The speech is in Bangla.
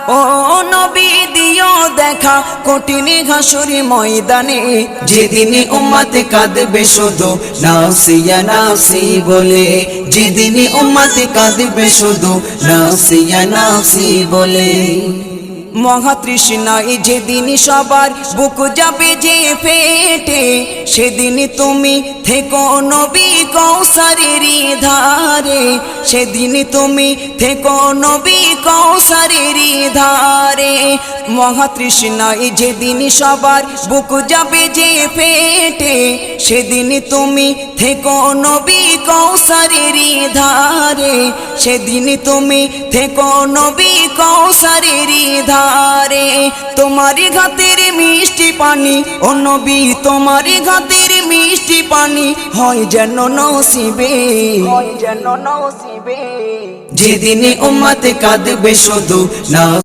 ও নবী দিও দেখা কঠিন হাসুরি ময়দানে, যেদিন উম্মত কাঁদবে শুধু নাফসি ইয়া নাফসি বলে, যেদিন উম্মত কাঁদবে শুধু নাফসি ইয়া নাফসি বলে। মহাতৃষ্ণায় যেদিন সবার বুক যাবে যে ফেটে, সেদিন তুমি থেকো নবী কৌসারের ধারে, সেদিন তুমি থেকো নবী কৌসারের ধারে। মহাতৃষ্ণায় যেদিন সবার বুক যাবে যে ফেটে, সেদিন তুমি থেকো নবী কৌসারের ধারে, সেদিন তুমি থেকো নবী কৌসারের ধারে। তোমারি ঘাতের মিষ্টি পানি ও নবী, তোমারি ঘাতের মিষ্টি পানি হয় যেন নসিবে, হয় যেন নসিবে, যেদিন উম্মত কাঁদবে শুধু না।